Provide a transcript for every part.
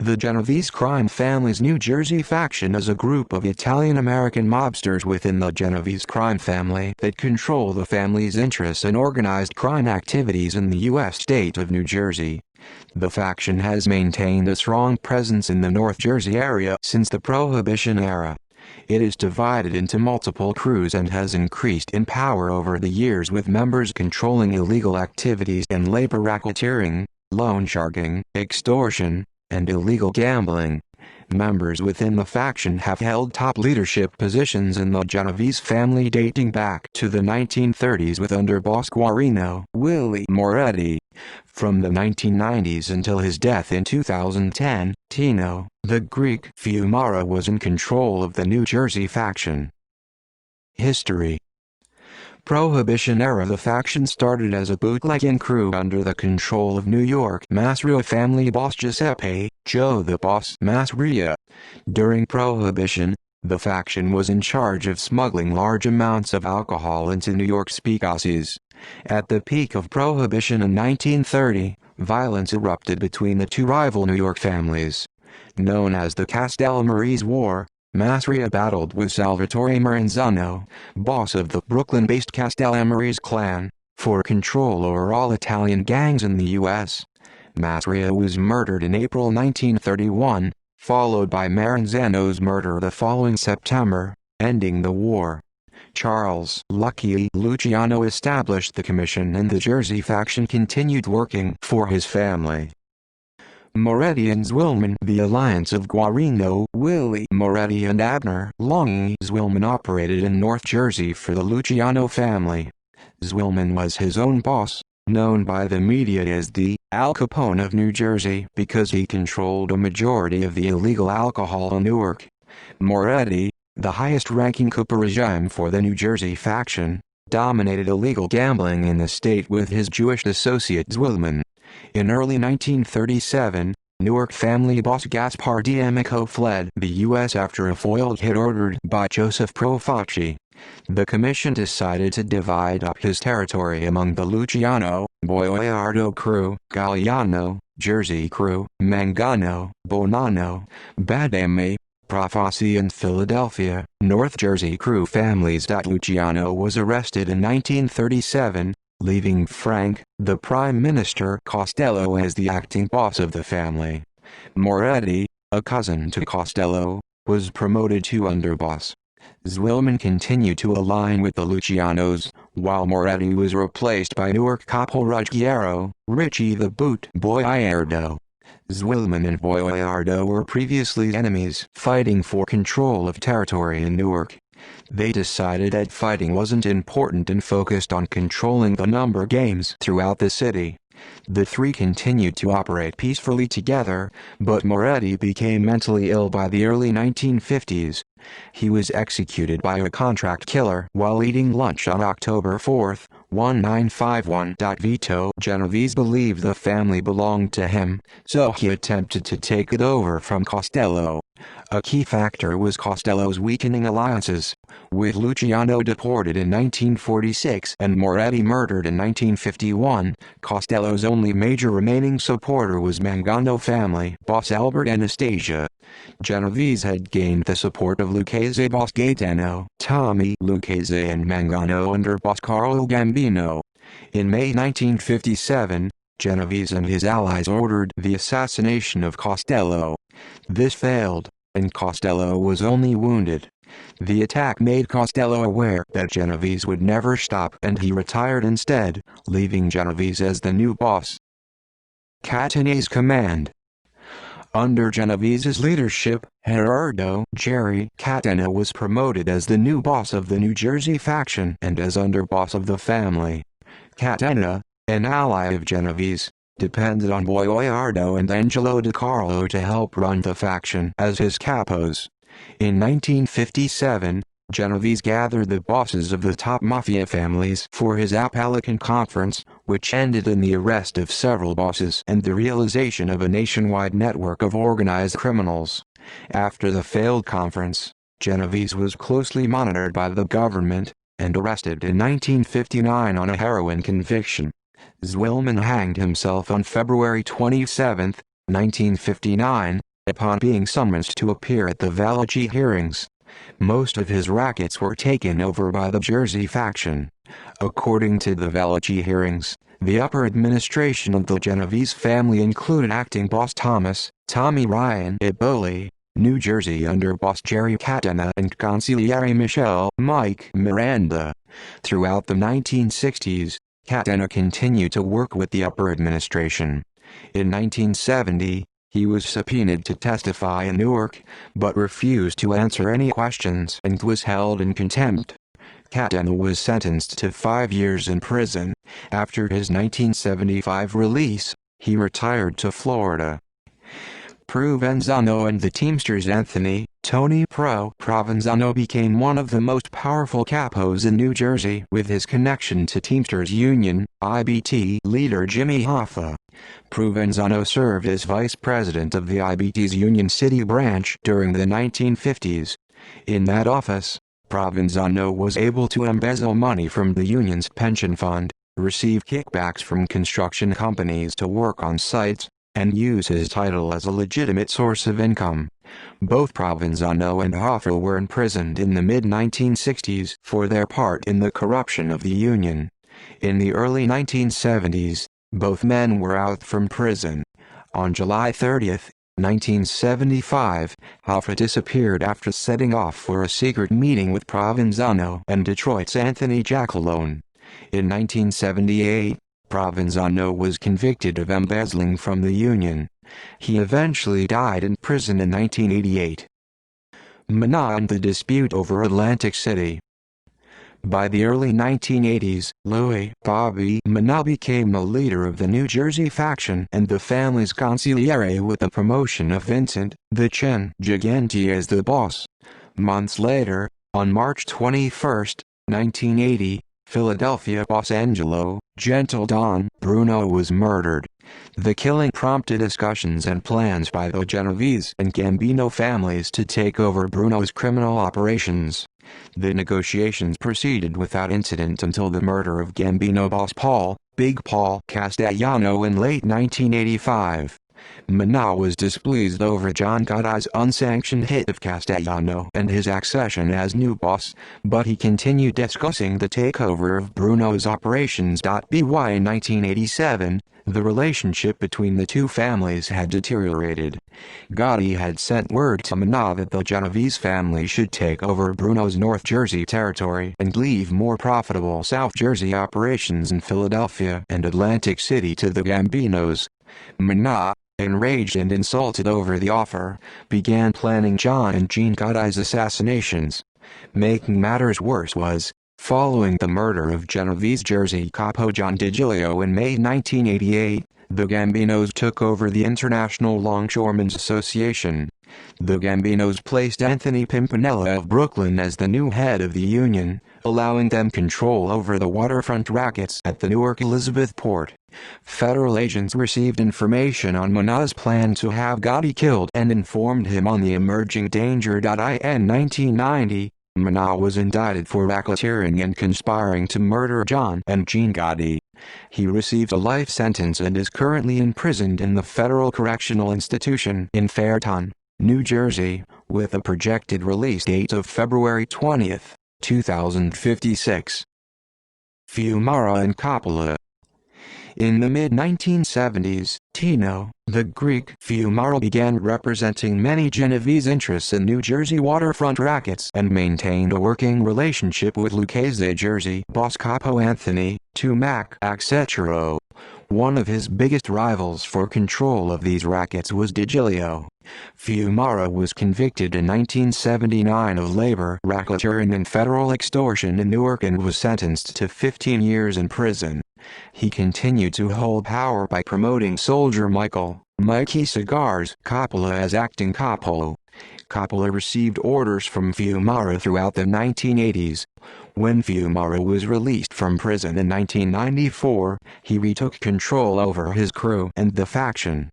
The Genovese crime family's New Jersey faction is a group of Italian-American mobsters within the Genovese crime family that control the family's interests in organized crime activities in the U.S. state of New Jersey. The faction has maintained a strong presence in the North Jersey area since the Prohibition era. It is divided into multiple crews and has increased in power over the years, with members controlling illegal activities and labor racketeering, loan sharking, extortion, and illegal gambling. Members within the faction have held top leadership positions in the Genovese family dating back to the 1930s with underboss Guarino Willie Moretti. From the 1990s until his death in 2010, Tino, the Greek Fiumara, was in control of the New Jersey faction. History. Prohibition era. The faction started as a bootlegging crew under the control of New York Mafia family boss Giuseppe "Joe the Boss" Mafia. During Prohibition, the faction was in charge of smuggling large amounts of alcohol into New York speakeasies. At the peak of Prohibition in 1930, violence erupted between the two rival New York families. Known as the Castellamarese War, Mafia battled with Salvatore Maranzano, boss of the Brooklyn-based Castellamarese clan, for control over all Italian gangs in the U.S. Mafia was murdered in April 1931, followed by Maranzano's murder the following September, ending the war. Charles "Lucky" Luciano established the commission, and the Jersey faction continued working for his family. Moretti and Zwilman. The alliance of Guarino Willie Moretti and Abner Longy Zwilman operated in North Jersey for the Luciano family. Zwilman was his own boss, known by the media as the Al Capone of New Jersey because he controlled a majority of the illegal alcohol in Newark. Moretti, the highest-ranking regime for the New Jersey faction, dominated illegal gambling in the state with his Jewish associate Zwilman. In early 1937, Newark family boss Gaspar D'Amico fled the U.S. after a foiled hit ordered by Joseph Profaci. The commission decided to divide up his territory among the Luciano, Boiardo crew, Galliano, Jersey crew, Mangano, Bonanno, Badami, Profaci and Philadelphia, North Jersey crew families. Luciano was arrested in 1937, leaving Frank, the Prime Minister Costello, as the acting boss of the family. Moretti, a cousin to Costello, was promoted to underboss. Zwilman continued to align with the Lucianos, while Moretti was replaced by Newark Caporuggiero, Richie the Boot Boiardo. Zwilman and Boiardo were previously enemies, fighting for control of territory in Newark. They decided that fighting wasn't important and focused on controlling the number games throughout the city. The three continued to operate peacefully together, but Moretti became mentally ill by the early 1950s. He was executed by a contract killer while eating lunch on October 4, 1951. Vito Genovese believed the family belonged to him, so he attempted to take it over from Costello. A key factor was Costello's weakening alliances, with Luciano deported in 1946 and Moretti murdered in 1951. Costello's only major remaining supporter was Mangano family boss Albert Anastasia. Genovese had gained the support of Lucchese boss Gaetano, Tommy Lucchese and Mangano under boss Carlo Gambino. In May 1957, Genovese and his allies ordered the assassination of Costello. This failed, and Costello was only wounded. The attack made Costello aware that Genovese would never stop, and he retired instead, leaving Genovese as the new boss. Catena's command. Under Genovese's leadership, Gerardo Jerry Catena was promoted as the new boss of the New Jersey faction and as underboss of the family. Catena, an ally of Genovese, depended on Boiardo and Angelo De Carlo to help run the faction as his capos. In 1957, Genovese gathered the bosses of the top mafia families for his Appalachian Conference, which ended in the arrest of several bosses and the realization of a nationwide network of organized criminals. After the failed conference, Genovese was closely monitored by the government and arrested in 1959 on a heroin conviction. Zwilman hanged himself on February 27, 1959, upon being summoned to appear at the Valigi hearings. Most of his rackets were taken over by the Jersey faction. According to the Valigi hearings, the upper administration of the Genovese family included acting boss Tommy Ryan Eboli, New Jersey underboss Jerry Catena and consigliere Mike Miranda. Throughout the 1960s, Catena continued to work with the upper administration. In 1970, he was subpoenaed to testify in Newark, but refused to answer any questions and was held in contempt. Catena was sentenced to 5 years in prison. After his 1975 release, he retired to Florida. Provenzano and the Teamsters Tony Provenzano became one of the most powerful capos in New Jersey with his connection to Teamsters Union, IBT leader Jimmy Hoffa. Provenzano served as vice president of the IBT's Union City branch during the 1950s. In that office, Provenzano was able to embezzle money from the union's pension fund, receive kickbacks from construction companies to work on sites, and use his title as a legitimate source of income. Both Provenzano and Hoffa were imprisoned in the mid-1960s for their part in the corruption of the union. In the early 1970s, both men were out from prison. On July 30, 1975, Hoffa disappeared after setting off for a secret meeting with Provenzano and Detroit's Anthony Giacalone. In 1978, Provenzano was convicted of embezzling from the union. He eventually died in prison in 1988. Mana and the dispute over Atlantic City. By the early 1980s, Bobby Mana became the leader of the New Jersey faction and the family's consigliere with the promotion of Vincent, the Chin Gigante as the boss. Months later, on March 21, 1980, Philadelphia boss Angelo Gentle Don Bruno was murdered. The killing prompted discussions and plans by the Genovese and Gambino families to take over Bruno's criminal operations. The negotiations proceeded without incident until the murder of Gambino boss Big Paul Castellano in late 1985. Mana was displeased over John Gotti's unsanctioned hit of Castellano and his accession as new boss, but he continued discussing the takeover of Bruno's operations. By 1987, the relationship between the two families had deteriorated. Gotti had sent word to Mana that the Genovese family should take over Bruno's North Jersey territory and leave more profitable South Jersey operations in Philadelphia and Atlantic City to the Gambinos. Mana, enraged and insulted over the offer, began planning John and Jean Gotti's assassinations. Making matters worse was, following the murder of Genovese Jersey capo John DiGilio in May 1988, the Gambinos took over the International Longshoremen's Association. The Gambinos placed Anthony Pimpinella of Brooklyn as the new head of the union, allowing them control over the waterfront rackets at the Newark Elizabeth port. Federal agents received information on Mana's plan to have Gotti killed and informed him on the emerging danger. In 1990, Mana was indicted for racketeering and conspiring to murder John and Jean Gotti. He received a life sentence and is currently imprisoned in the Federal Correctional Institution in Fairton, New Jersey, with a projected release date of February 20, 2056. Fiumara and Coppola. In the mid-1970s, Tino, the Greek Fiumara, began representing many Genovese interests in New Jersey waterfront rackets and maintained a working relationship with Lucchese Jersey boss capo Anthony Tumac etc. One of his biggest rivals for control of these rackets was DiGilio. Fiumara was convicted in 1979 of labor racketeering and federal extortion in Newark and was sentenced to 15 years in prison. He continued to hold power by promoting soldier Mikey Cigars Coppola as acting capo. Coppola received orders from Fiumara throughout the 1980s. When Fiumara was released from prison in 1994, he retook control over his crew and the faction.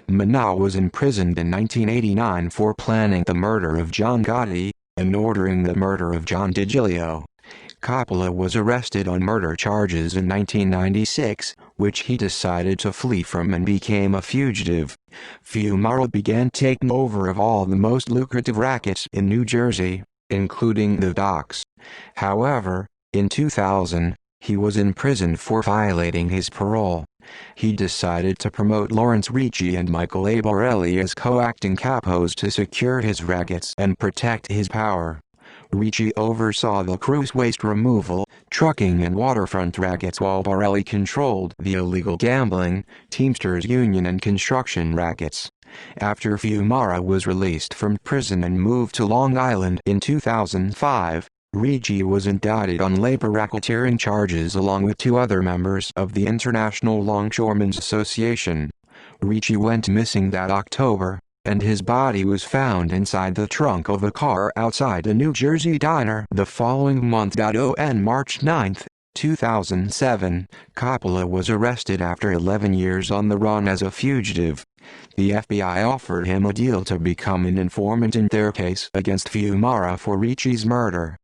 Mana was imprisoned in 1989 for planning the murder of John Gotti and ordering the murder of John DiGilio. Coppola was arrested on murder charges in 1996, which he decided to flee from and became a fugitive. Fiumara began taking over of all the most lucrative rackets in New Jersey, including the docks. However, in 2000, he was in prison for violating his parole. He decided to promote Lawrence Ricci and Michael A. Borelli as co-acting capos to secure his rackets and protect his power. Ricci oversaw the cruise waste removal, trucking and waterfront rackets while Borelli controlled the illegal gambling, teamsters union and construction rackets. After Fiumara was released from prison and moved to Long Island in 2005, Ricci was indicted on labor racketeering charges along with 2 other members of the International Longshoremen's Association. Ricci went missing that October, and his body was found inside the trunk of a car outside a New Jersey diner the following month. On March 9, 2007, Coppola was arrested after 11 years on the run as a fugitive. The FBI offered him a deal to become an informant in their case against Fiumara for Ricci's murder.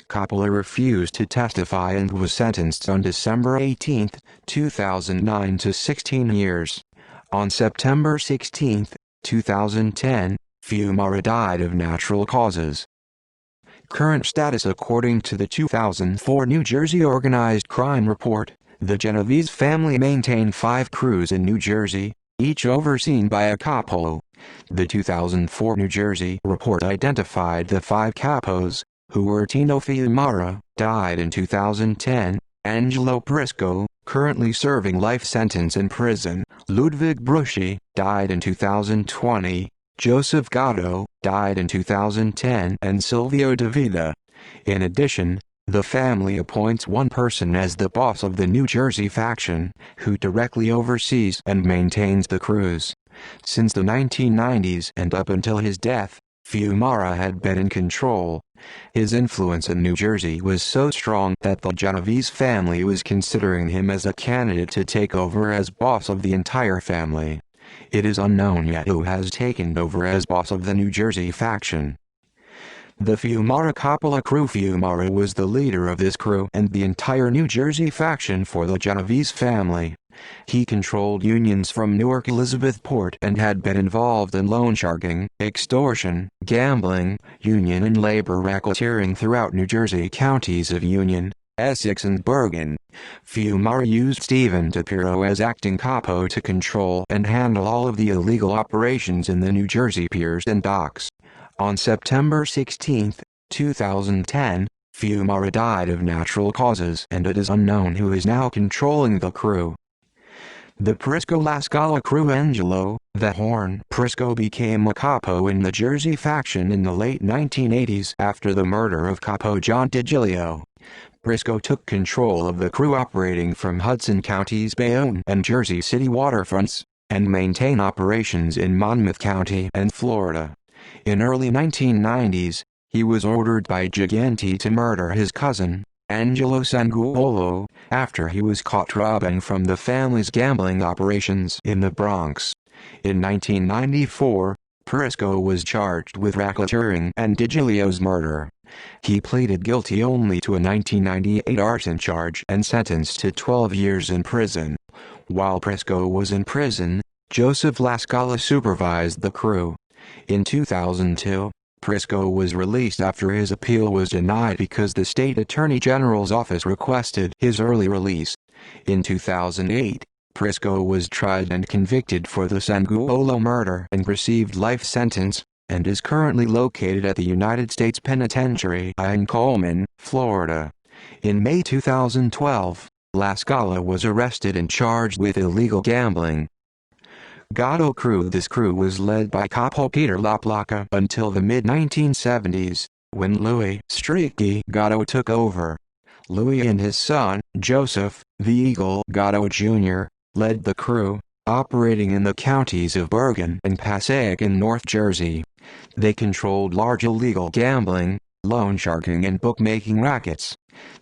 Coppola refused to testify and was sentenced on December 18, 2009 to 16 years. On September 16, 2010, Fiumara died of natural causes. Current status. According to the 2004 New Jersey Organized Crime Report, the Genovese family maintained 5 crews in New Jersey, each overseen by a capo. The 2004 New Jersey report identified the 5 capos, who were Tino Fiumara, died in 2010, Angelo Prisco, currently serving life sentence in prison, Ludwig Brushy, died in 2020, Joseph Gatto, died in 2010, and Silvio DeVita. In addition, the family appoints one person as the boss of the New Jersey faction, who directly oversees and maintains the crews. Since the 1990s and up until his death, Fiumara had been in control. His influence in New Jersey was so strong that the Genovese family was considering him as a candidate to take over as boss of the entire family. It is unknown yet who has taken over as boss of the New Jersey faction. The Fiumara-Coppola crew. Fiumara was the leader of this crew and the entire New Jersey faction for the Genovese family. He controlled unions from Newark Elizabethport and had been involved in loan sharking, extortion, gambling, union and labor racketeering throughout New Jersey counties of Union, Essex and Bergen. Fiumara used Stephen DePiro as acting capo to control and handle all of the illegal operations in the New Jersey piers and docks. On September 16, 2010, Fiumara died of natural causes and it is unknown who is now controlling the crew. The Prisco-La Scala crew. Angelo, the Horn Prisco became a capo in the Jersey faction in the late 1980s after the murder of Capo John DiGilio. Prisco took control of the crew operating from Hudson County's Bayonne and Jersey City waterfronts, and maintain operations in Monmouth County and Florida. In early 1990s, he was ordered by Gigante to murder his cousin, Angelo Sanguolo, after he was caught robbing from the family's gambling operations in the Bronx. In 1994, Prisco was charged with racketeering and DiGilio's murder. He pleaded guilty only to a 1998 arson charge and sentenced to 12 years in prison. While Prisco was in prison, Joseph La Scala supervised the crew. In 2002, Prisco was released after his appeal was denied because the state attorney general's office requested his early release. In 2008, Prisco was tried and convicted for the Sanguolo murder and received life sentence, and is currently located at the United States Penitentiary in Coleman, Florida. In May 2012, La Scala was arrested and charged with illegal gambling. Gatto crew. This crew was led by Capo Peter La Placa until the mid-1970s, when Louis "Streaky" Gatto took over. Louis and his son, Joseph, the Eagle Gatto Jr., led the crew, operating in the counties of Bergen and Passaic in North Jersey. They controlled large illegal gambling, loan sharking and bookmaking rackets.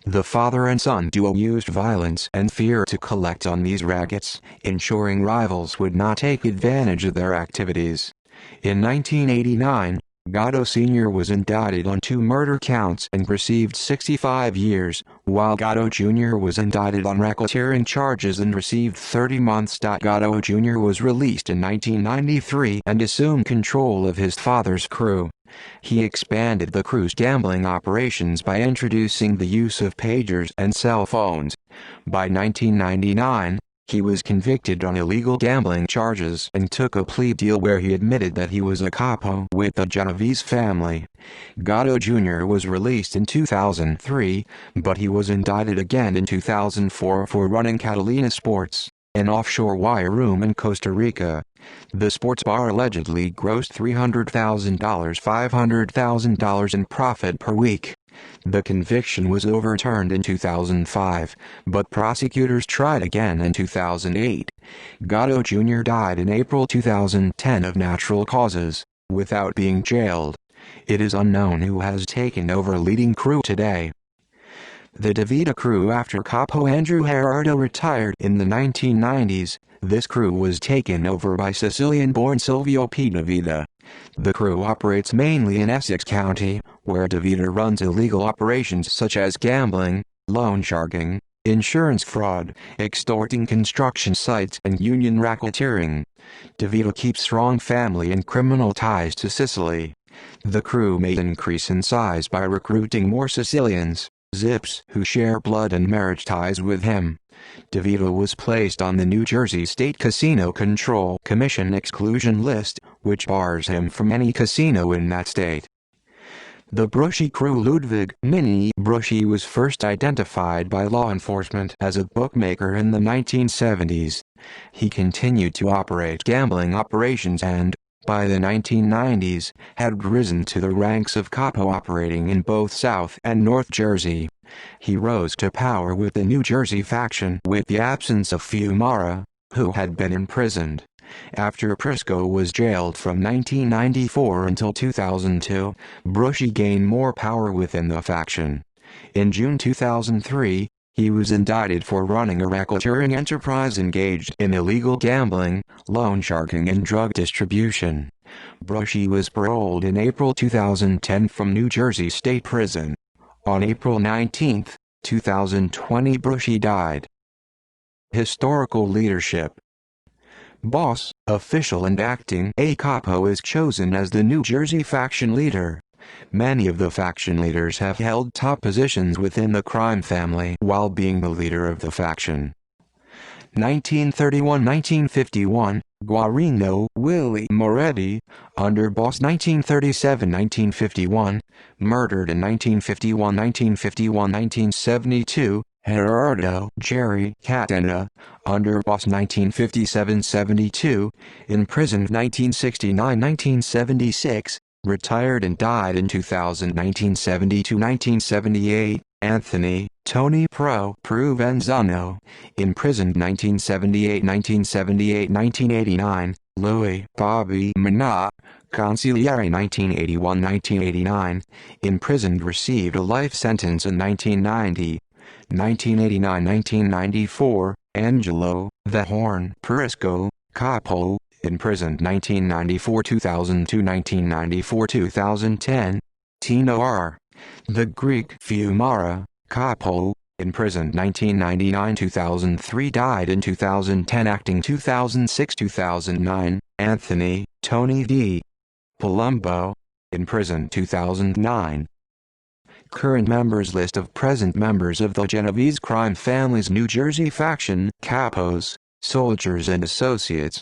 The father and son duo used violence and fear to collect on these rackets, ensuring rivals would not take advantage of their activities. In 1989, Gatto Sr. was indicted on 2 murder counts and received 65 years, while Gatto Jr. was indicted on racketeering charges and received 30 months. Gatto Jr. was released in 1993 and assumed control of his father's crew. He expanded the crew's gambling operations by introducing the use of pagers and cell phones. By 1999, he was convicted on illegal gambling charges and took a plea deal where he admitted that he was a capo with the Genovese family. Gatto Jr. was released in 2003, but he was indicted again in 2004 for running Catena Sports, an offshore wire room in Costa Rica. The sports bar allegedly grossed $300,000, $500,000 in profit per week. The conviction was overturned in 2005, but prosecutors tried again in 2008. Gatto Jr. died in April 2010 of natural causes, without being jailed. It is unknown who has taken over leading crew today. The DeVita crew after Capo Andrew Gerardo retired in the 1990s. This crew was taken over by Sicilian-born Silvio P. DeVita. The crew operates mainly in Essex County, where DeVita runs illegal operations such as gambling, loan sharking, insurance fraud, extorting construction sites and union racketeering. DeVita keeps strong family and criminal ties to Sicily. The crew may increase in size by recruiting more Sicilians, Zips, who share blood and marriage ties with him. DeVita was placed on the New Jersey State Casino Control Commission exclusion list, which bars him from any casino in that state. The Brushy crew. Ludwig Mini Brushy was first identified by law enforcement as a bookmaker in the 1970s. He continued to operate gambling operations and, by the 1990s, had risen to the ranks of capo operating in both South and North Jersey. He rose to power with the New Jersey faction with the absence of Fiumara, who had been imprisoned. After Prisco was jailed from 1994 until 2002, Brushy gained more power within the faction. In June 2003, he was indicted for running a racketeering enterprise engaged in illegal gambling, loan sharking and drug distribution. Brushy was paroled in April 2010 from New Jersey State Prison. On April 19, 2020, Brushy died. Historical leadership. Boss, official and acting. A capo is chosen as the New Jersey faction leader. Many of the faction leaders have held top positions within the crime family while being the leader of the faction. 1931–1951, Guarino Willie Moretti, underboss. 1937–1951, murdered in 1951–1972, Gerardo Jerry Catena, underboss. 1957–72, imprisoned 1969–1976, retired and died in 2000. 1972–1978, Anthony Tony Provenzano, imprisoned 1978–1978, 1989, Louis Bobby Minot, consigliere. 1981–1989, imprisoned, received a life sentence in 1990. 1989–1994, Angelo the Horn Prisco, capo, imprisoned 1994–2002, 1994–2010, R. The Greek Fiumara, capo, imprisoned 1999–2003, died in 2010, acting 2006–2009, Anthony Tony D. Palumbo, imprisoned 2009. Current members. List of present members of the Genovese crime family's New Jersey faction, capos, soldiers and associates.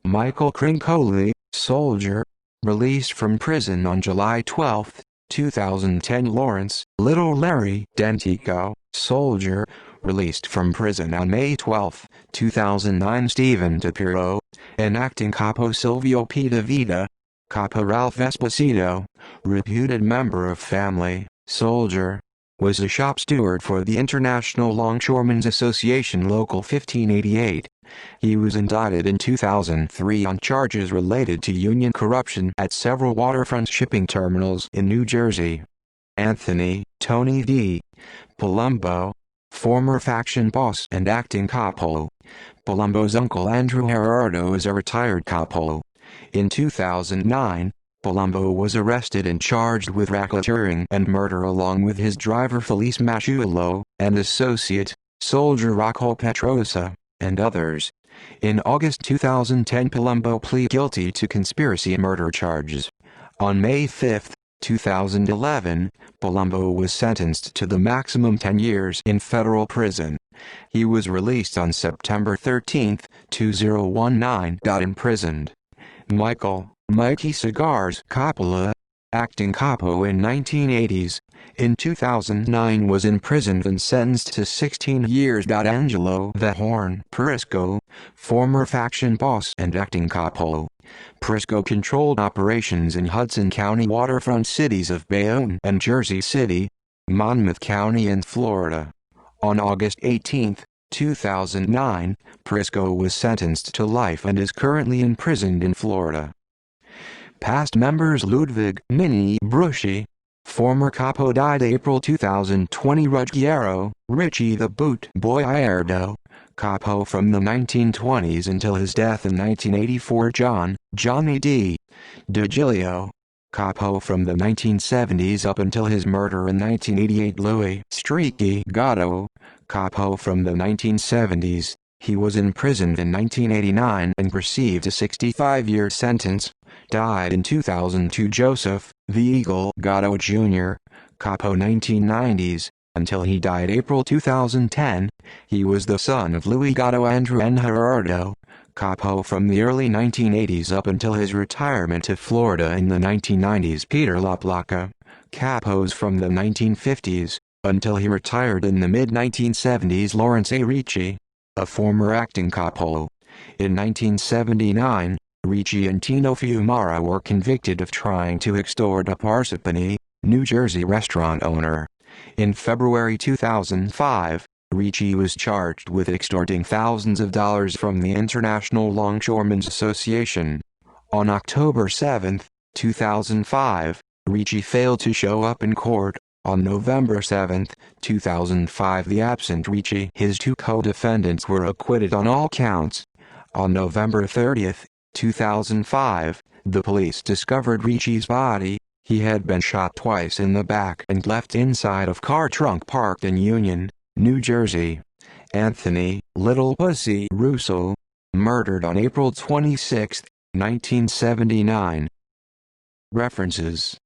Michael Crincoli, soldier, released from prison on July 12, 2010. Lawrence Little Larry Dentico, soldier, released from prison on May 12, 2009. Stephen DePiro, an acting capo. Silvio P. DeVita, capo. Ralph Esposito, reputed member of family, soldier, was a shop steward for the International Longshoremen's Association Local 1588. He was indicted in 2003 on charges related to union corruption at several waterfront shipping terminals in New Jersey. Anthony Tony D. Palumbo, former faction boss and acting capo. Palumbo's uncle Andrew Gerardo is a retired capo. In 2009, Palumbo was arrested and charged with racketeering and murder along with his driver Felice Masciullo, and associate, soldier Rocco Petrosa, and others. In August 2010, Palumbo pleaded guilty to conspiracy and murder charges. On May 5, 2011, Palumbo was sentenced to the maximum 10 years in federal prison. He was released on September 13, 2019. Imprisoned. Mikey Cigars Coppola, acting capo in 1980s, in 2009 was imprisoned and sentenced to 16 years. Angelo "The Horn" Prisco, former faction boss and acting capo. Prisco controlled operations in Hudson County waterfront cities of Bayonne and Jersey City, Monmouth County and Florida. On August 18, 2009, Prisco was sentenced to life and is currently imprisoned in Florida. Past members: Ludwig "Mini" Brushy, former capo, died April 2020. Ruggiero Richie "The Boot Boy" Iardo, capo from the 1920s until his death in 1984. Johnny D. DiGilio, capo from the 1970s up until his murder in 1988. Louis "Streaky" Gatto, capo from the 1970s. He was imprisoned in 1989 and received a 65-year sentence. Died in 2002. Joseph "The Eagle" Gatto Jr., capo 1990s, until he died April 2010. He was the son of Louis Gatto. Andrew N. Gerardo, capo from the early 1980s up until his retirement to Florida in the 1990s. Peter LaPlaca, capos from the 1950s, until he retired in the mid-1970s. Lawrence A. Ricci, a former acting capo. In 1979, Ricci and Tino Fiumara were convicted of trying to extort a Parsippany, New Jersey restaurant owner. In February 2005, Ricci was charged with extorting thousands of dollars from the International Longshoremen's Association. On October 7, 2005, Ricci failed to show up in court. On November 7, 2005, the absent Ricci, his two co-defendants, were acquitted on all counts. On November 30, 2005, the police discovered Ricci's body. He had been shot twice in the back and left inside of car trunk parked in Union, New Jersey. Anthony "Little Pussy" Russo, murdered on April 26, 1979. References